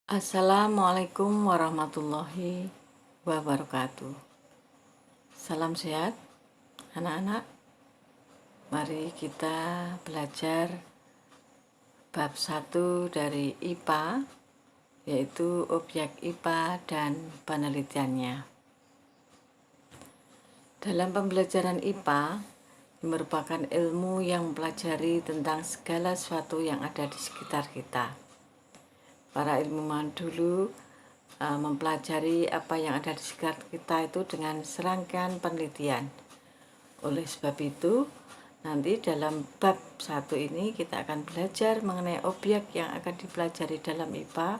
Assalamualaikum warahmatullahi wabarakatuh. Salam sehat anak-anak. Mari kita belajar bab 1 dari IPA, yaitu objek IPA dan penelitiannya. Dalam pembelajaran IPA merupakan ilmu yang mempelajari tentang segala sesuatu yang ada di sekitar kita. Para ilmuwan dulu mempelajari apa yang ada di sekitar kita itu dengan serangkaian penelitian. Oleh sebab itu, nanti dalam bab 1 ini kita akan belajar mengenai objek yang akan dipelajari dalam IPA.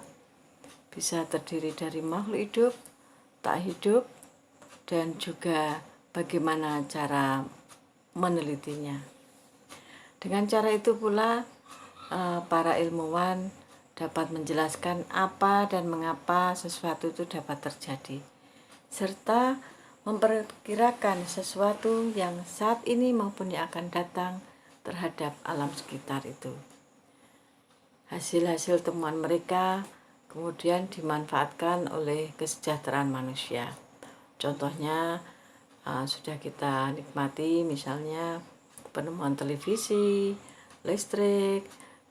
Bisa terdiri dari makhluk hidup, tak hidup, dan juga bagaimana cara menelitinya. Dengan cara itu pula para ilmuwan dapat menjelaskan apa dan mengapa sesuatu itu dapat terjadi, serta memperkirakan sesuatu yang saat ini maupun yang akan datang terhadap alam sekitar itu. Hasil-hasil temuan mereka kemudian dimanfaatkan oleh kesejahteraan manusia. Contohnya sudah kita nikmati, misalnya penemuan televisi, listrik,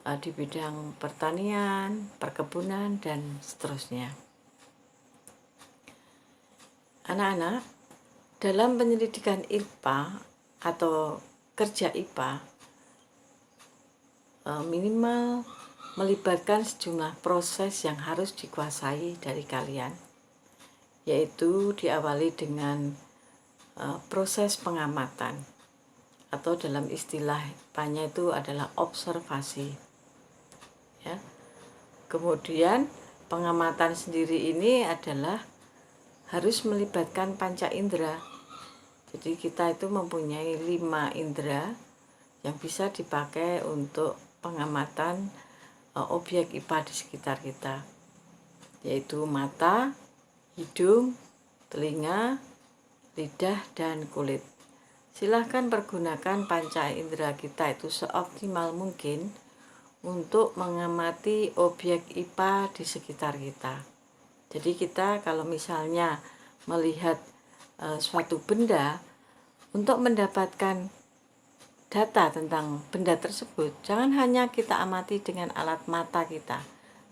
di bidang pertanian, perkebunan, dan seterusnya. Anak-anak, dalam penyelidikan IPA atau kerja IPA, minimal melibatkan sejumlah proses yang harus dikuasai dari kalian, yaitu diawali dengan proses pengamatan, atau dalam istilah IPA-nya itu adalah observasi. Ya. Kemudian pengamatan sendiri ini adalah harus melibatkan panca indera. Jadi kita itu mempunyai 5 indera yang bisa dipakai untuk pengamatan objek IPA di sekitar kita, yaitu mata, hidung, telinga, lidah, dan kulit. Silahkan pergunakan panca indera kita itu seoptimal mungkin untuk mengamati objek IPA di sekitar kita. Jadi kita kalau misalnya melihat suatu benda, untuk mendapatkan data tentang benda tersebut, jangan hanya kita amati dengan alat mata kita,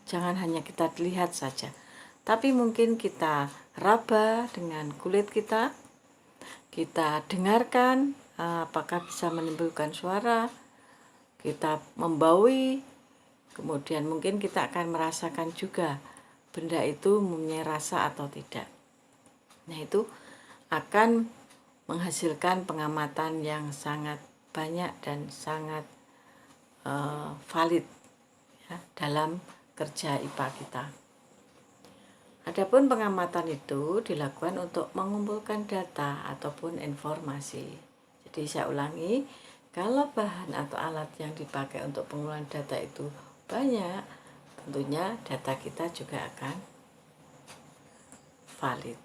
jangan hanya kita lihat saja, tapi mungkin kita raba dengan kulit kita dengarkan apakah bisa menimbulkan suara, kita membaui, kemudian mungkin kita akan merasakan juga benda itu mempunyai rasa atau tidak. Nah, itu akan menghasilkan pengamatan yang sangat banyak dan sangat valid ya, dalam kerja IPA kita. Adapun pengamatan itu dilakukan untuk mengumpulkan data ataupun informasi. Jadi saya ulangi, kalau bahan atau alat yang dipakai untuk pengumpulan data itu banyak, tentunya data kita juga akan valid.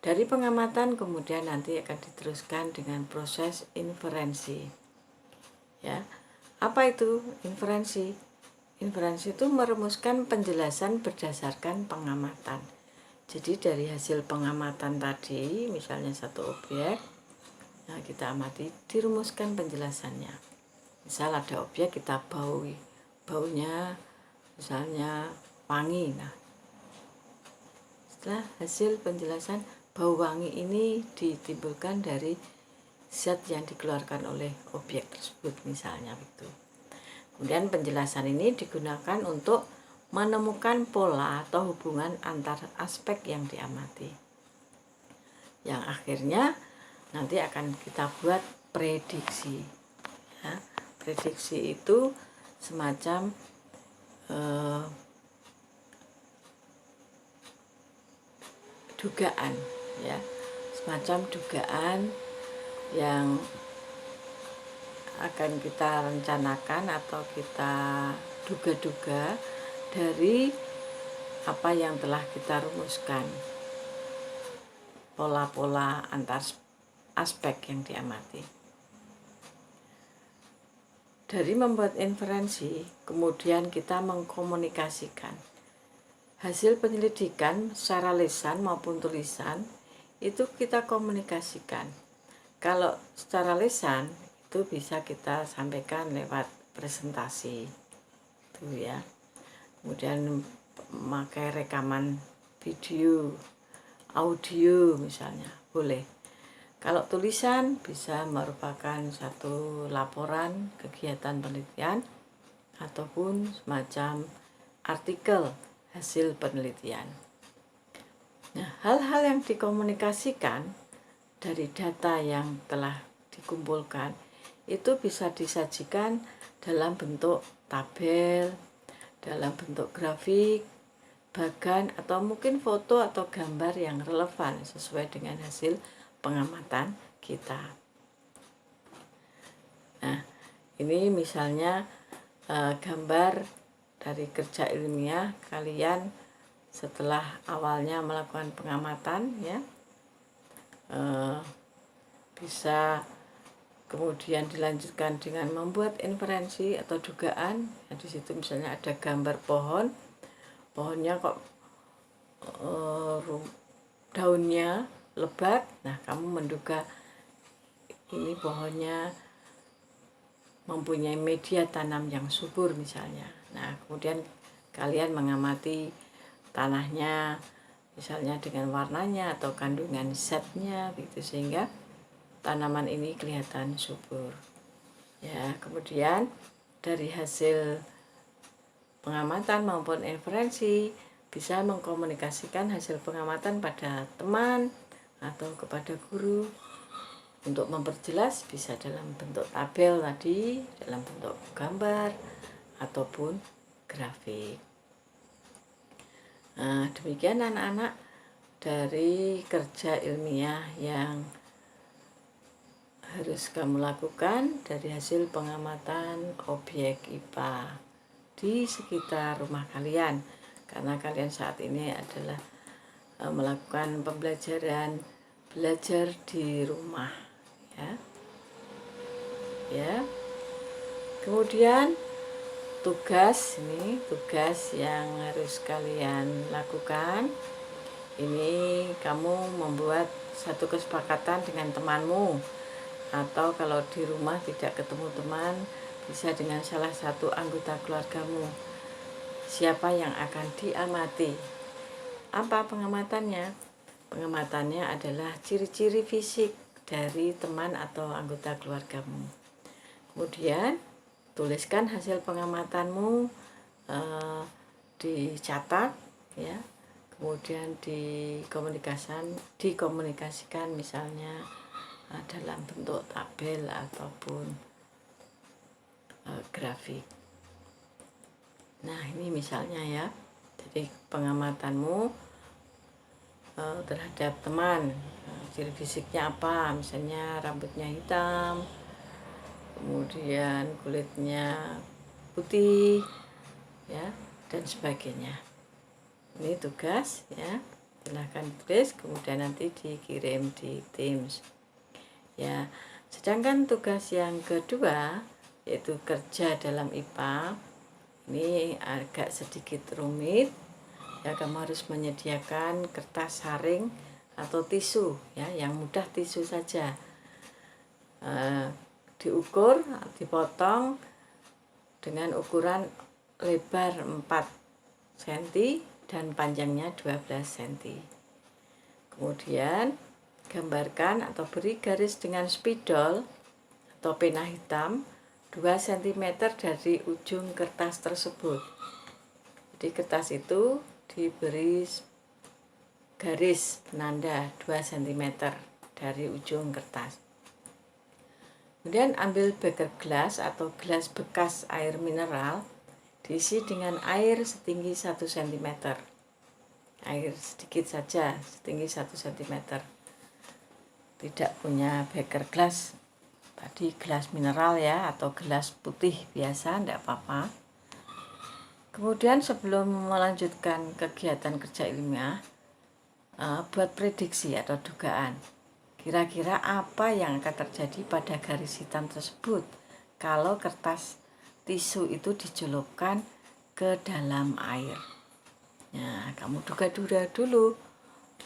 Dari pengamatan kemudian nanti akan diteruskan dengan proses inferensi. Ya, apa itu inferensi? Inferensi itu merumuskan penjelasan berdasarkan pengamatan. Jadi dari hasil pengamatan tadi, misalnya satu objek, nah kita amati, dirumuskan penjelasannya. Misal ada objek kita baui, baunya misalnya wangi. Nah, setelah hasil penjelasan bau wangi ini ditimbulkan dari zat yang dikeluarkan oleh objek tersebut, misalnya itu. Kemudian penjelasan ini digunakan untuk menemukan pola atau hubungan antar aspek yang diamati, yang akhirnya nanti akan kita buat prediksi. Ya, prediksi itu semacam dugaan, ya, semacam dugaan yang akan kita rencanakan atau kita duga-duga dari apa yang telah kita rumuskan, pola-pola antar aspek yang diamati. Dari membuat inferensi, kemudian kita mengkomunikasikan. hasil penyelidikan secara lisan maupun tulisan itu kita komunikasikan. Kalau secara lisan itu bisa kita sampaikan lewat presentasi itu ya. Kemudian memakai rekaman video, audio misalnya boleh. Kalau tulisan bisa merupakan satu laporan kegiatan penelitian ataupun semacam artikel hasil penelitian. Nah, hal-hal yang dikomunikasikan dari data yang telah dikumpulkan itu bisa disajikan dalam bentuk tabel, dalam bentuk grafik, bahkan atau mungkin foto atau gambar yang relevan sesuai dengan hasil pengamatan kita. Nah, ini misalnya gambar dari kerja ilmiah kalian setelah awalnya melakukan pengamatan ya, bisa kemudian dilanjutkan dengan membuat inferensi atau dugaan. Nah, di situ misalnya ada gambar pohonnya kok daunnya lebat. Nah, kamu menduga ini pohonnya mempunyai media tanam yang subur misalnya. Nah, kemudian kalian mengamati tanahnya misalnya dengan warnanya atau kandungan zatnya gitu, sehingga tanaman ini kelihatan subur ya. Kemudian dari hasil pengamatan maupun inferensi bisa mengkomunikasikan hasil pengamatan pada teman atau kepada guru untuk memperjelas, bisa dalam bentuk tabel tadi, dalam bentuk gambar ataupun grafik. Nah, demikian anak-anak dari kerja ilmiah yang harus kamu lakukan dari hasil pengamatan objek IPA di sekitar rumah kalian, karena kalian saat ini adalah melakukan pembelajaran belajar di rumah ya. Kemudian tugas yang harus kalian lakukan ini, kamu membuat satu kesepakatan dengan temanmu, atau kalau di rumah tidak ketemu teman bisa dengan salah satu anggota keluargamu, siapa yang akan diamati. Apa pengamatannya? Pengamatannya adalah ciri-ciri fisik dari teman atau anggota keluargamu. Kemudian tuliskan hasil pengamatanmu, dicatat ya, kemudian dikomunikasikan misalnya dalam bentuk tabel ataupun grafik. Nah, ini misalnya ya, jadi pengamatanmu terhadap teman, ciri fisiknya apa, misalnya rambutnya hitam, kemudian kulitnya putih ya, dan sebagainya. Ini tugas ya, silahkan tulis kemudian nanti dikirim di Teams ya. Sedangkan tugas yang kedua yaitu kerja dalam IPA, ini agak sedikit rumit ya. Kamu harus menyediakan kertas saring atau tisu ya, yang mudah tisu saja, diukur, dipotong dengan ukuran lebar 4 cm dan panjangnya 12 cm. Kemudian gambarkan atau beri garis dengan spidol atau pena hitam 2 cm dari ujung kertas tersebut. Jadi kertas itu diberi garis penanda 2 cm dari ujung kertas. Kemudian ambil beker gelas atau gelas bekas air mineral, diisi dengan air setinggi 1 cm. Air sedikit saja, setinggi 1 cm. Tidak punya beker gelas, tadi gelas mineral ya, atau gelas putih biasa, tidak apa-apa. Kemudian sebelum melanjutkan kegiatan kerja ilmiah, buat prediksi atau dugaan. Kira-kira apa yang akan terjadi pada garis hitam tersebut kalau kertas tisu itu dicelupkan ke dalam air. Nah, kamu duga-duga dulu.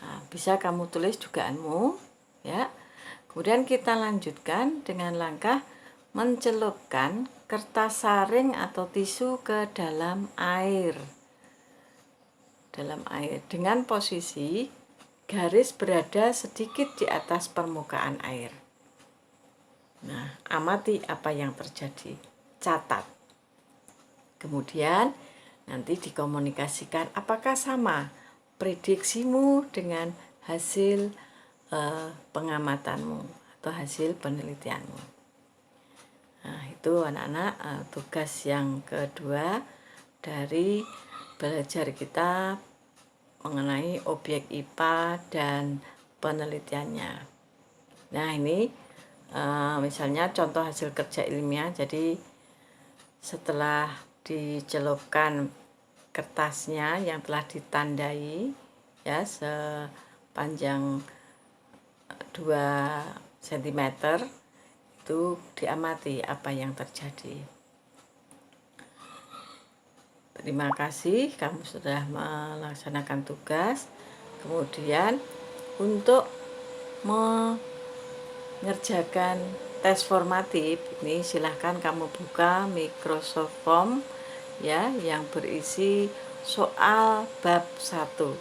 Nah, bisa kamu tulis dugaanmu, ya. Kemudian kita lanjutkan dengan langkah mencelupkan kertas saring atau tisu ke dalam air. Dengan posisi garis berada sedikit di atas permukaan air. Nah, amati apa yang terjadi. Catat. Kemudian nanti dikomunikasikan apakah sama prediksimu dengan hasil pengamatanmu atau hasil penelitianmu. Nah, itu anak-anak tugas yang kedua dari belajar kita mengenai objek IPA dan penelitiannya. Nah, ini misalnya contoh hasil kerja ilmiah. Jadi setelah dicelupkan kertasnya yang telah ditandai, ya, sepanjang 2 cm, itu diamati apa yang terjadi. Terima kasih kamu sudah melaksanakan tugas. Kemudian untuk mengerjakan tes formatif ini silahkan kamu buka Microsoft Form, ya, yang berisi soal bab 1.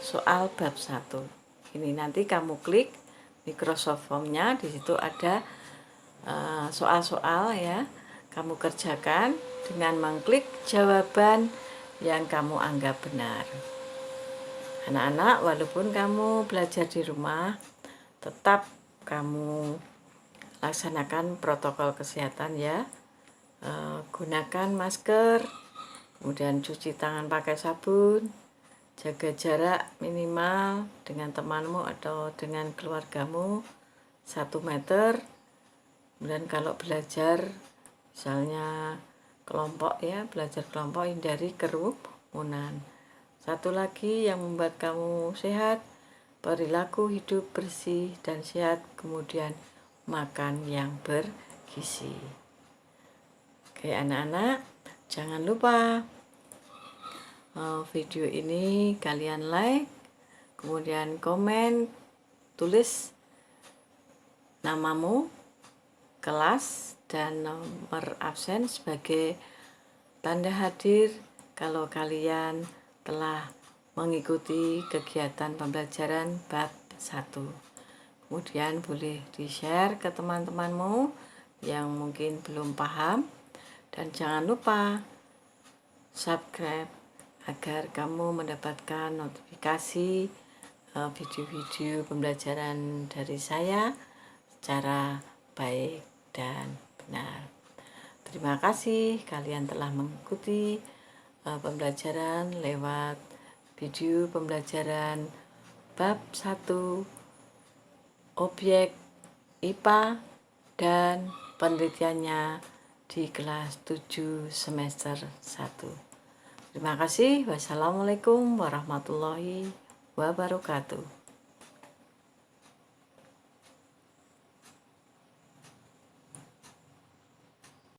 Soal bab 1. Ini nanti kamu klik Microsoft Form-nya, di situ ada soal-soal, ya. Kamu kerjakan dengan mengklik jawaban yang kamu anggap benar. Anak-anak, walaupun kamu belajar di rumah, tetap kamu laksanakan protokol kesehatan, ya. Gunakan masker, kemudian cuci tangan pakai sabun, jaga jarak minimal dengan temanmu atau dengan keluargamu 1 meter. Kemudian kalau belajar misalnya kelompok, ya, belajar kelompok, hindari kerumunan. Satu lagi yang membuat kamu sehat, perilaku hidup bersih dan sehat, kemudian makan yang bergizi. Oke anak-anak, jangan lupa video ini kalian like, kemudian komen, tulis namamu, kelas, dan nomor absen sebagai tanda hadir kalau kalian telah mengikuti kegiatan pembelajaran bab 1. Kemudian boleh di-share ke teman-temanmu yang mungkin belum paham, dan jangan lupa subscribe agar kamu mendapatkan notifikasi video-video pembelajaran dari saya secara baik dan benar. Terima kasih kalian telah mengikuti pembelajaran lewat video pembelajaran bab 1 objek IPA dan penelitiannya di kelas 7 semester 1. Terima kasih. Wassalamualaikum warahmatullahi wabarakatuh.